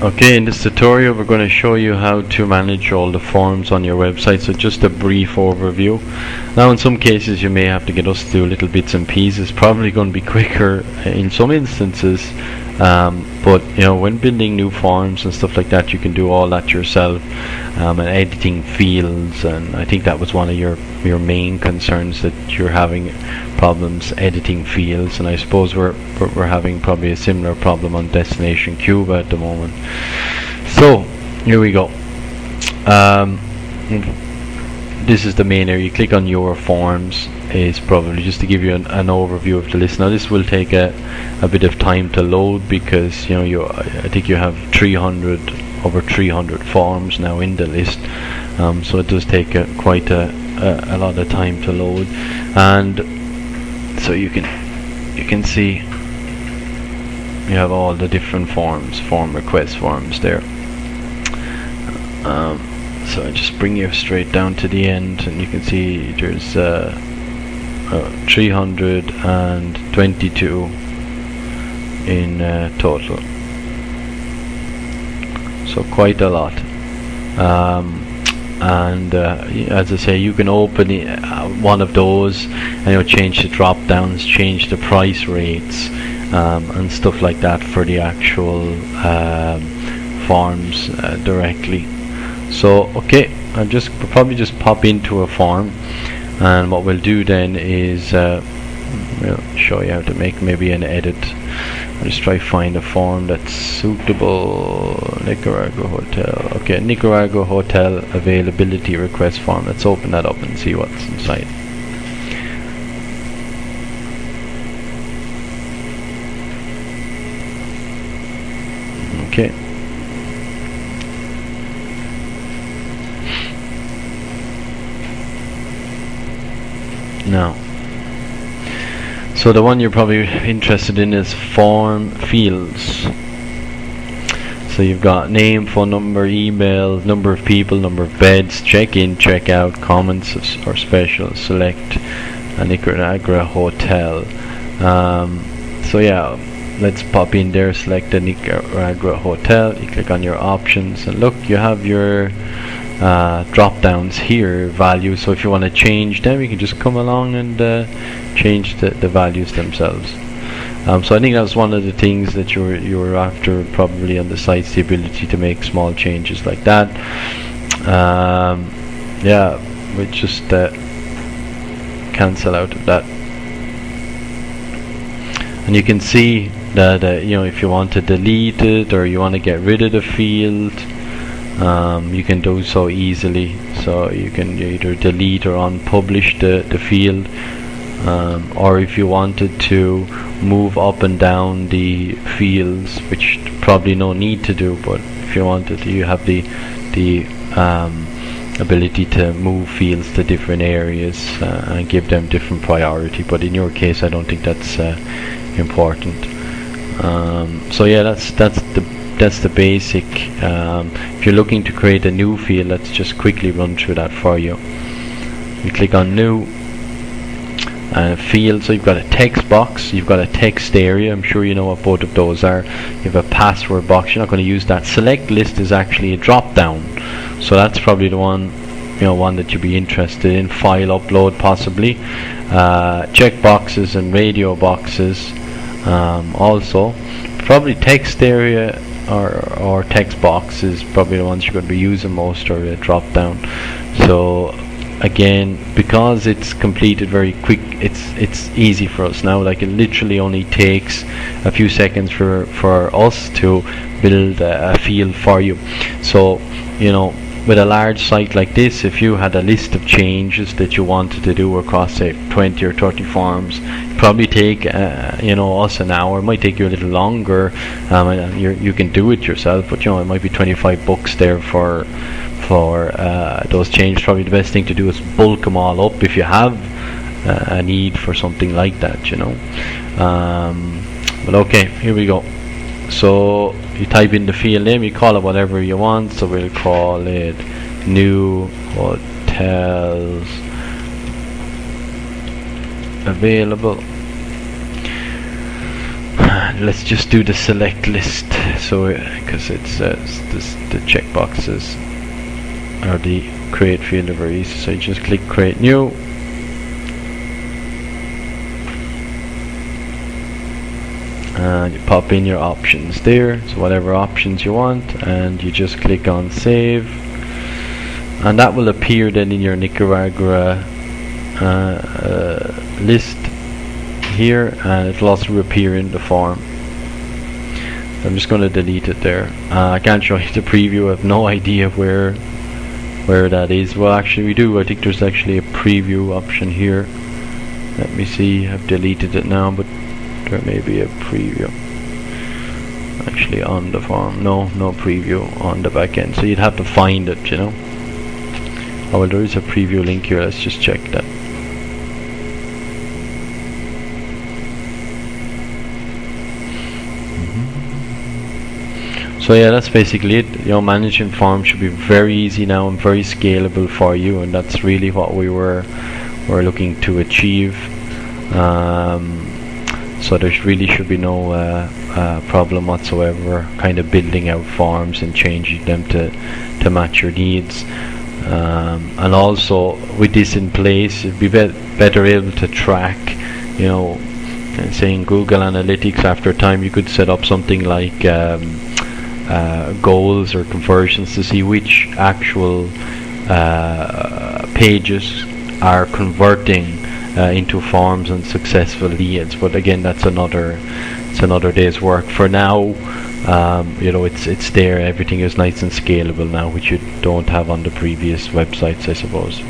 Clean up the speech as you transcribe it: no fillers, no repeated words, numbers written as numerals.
Okay, in this tutorial we're going to show you how to manage all the forms on your website, so just a brief overview. Now in some cases you may have to get us to do little bits and pieces, probably going to be quicker in some instances, but you know, when building new forms and stuff like that, you can do all that yourself, and editing fields, and I think that was one of your main concerns, that you're having problems editing fields, and I suppose we're having probably a similar problem on Destination Cuba at the moment. So here we go. This is the main area. You click on your forms, is probably just to give you an overview of the list. Now this will take a bit of time to load, because you know, I think you have over 300 forms now in the list, so it does take quite a lot of time to load. And so you can see you have all the different form request forms there. So I just bring you straight down to the end, and you can see there's 322 in total, so quite a lot. And as I say, you can open one of those, and you'll change the drop downs, change the price rates, and stuff like that for the actual forms directly. So okay, we'll probably just pop into a form, and what we'll do then is we'll show you how to make maybe an edit. I'll just try to find a form that's suitable. Nicaragua Hotel. Okay, Nicaragua Hotel availability request form. Let's open that up and see what's inside. Okay. Now, so the one you're probably interested in is form fields. So you've got name, phone number, email, number of people, number of beds, check-in, check-out, comments or special, select a Nicaragua Hotel. So yeah, let's pop in there, select the Nicaragua Hotel, you click on your options, and look, you have your drop downs here, values. So if you want to change them, you can just come along and change the values themselves. So I think that's one of the things that you were after probably on the sites, the ability to make small changes like that. Yeah, we just cancel out of that, and you can see that you know, if you want to delete it or you want to get rid of the field, you can do so easily. So you can either delete or unpublish the field, or if you wanted to move up and down the fields, which probably no need to do, but if you wanted to, you have the ability to move fields to different areas and give them different priority, but in your case I don't think that's important. So yeah, that's the basic. If you're looking to create a new field, let's just quickly run through that for you. You click on new field. So you've got a text box, you've got a text area. I'm sure you know what both of those are. You have a password box. You're not going to use that. Select list is actually a drop down, so that's probably the one that you'd be interested in. File upload possibly. Check boxes and radio boxes. Also probably text area or text box is probably the ones you're going to be using most, or a drop down. So again, because it's completed very quick, it's easy for us now. Like, it literally only takes a few seconds for us to build a field for you. So you know, with a large site like this, if you had a list of changes that you wanted to do across say 20 or 30 forms, it'd probably take us an hour. It might take you a little longer. You can do it yourself, but you know, it might be 25 bucks there for those changes. Probably the best thing to do is bulk them all up if you have a need for something like that, you know. But okay, here we go. So you type in the field name, you call it whatever you want. So we'll call it New Hotels Available let's just do the select list. So because it's the checkboxes or the create field are very easy. So you just click create new. And you pop in your options there, so whatever options you want, and you just click on save, and that will appear then in your Nicaragua list here, and it will also appear in the form. I'm just going to delete it there. I can't show you the preview. I have no idea where that is. Well, actually we do. I think there's actually a preview option here. Let me see. I've deleted it now, but there may be a preview actually on the form. No preview on the back end, so you'd have to find it, you know. Oh well, there is a preview link here. Let's just check that. So yeah, that's basically it. You know, managing forms should be very easy now and very scalable for you, and that's really what we were looking to achieve. So there really should be no problem whatsoever kind of building out forms and changing them to match your needs. And also with this in place, it'd be better able to track, you know, and say in Google Analytics after time you could set up something like goals or conversions to see which actual pages are converting into forms and successful leads. But again, it's another day's work. For now, you know, it's there. Everything is nice and scalable now, which you don't have on the previous websites, I suppose.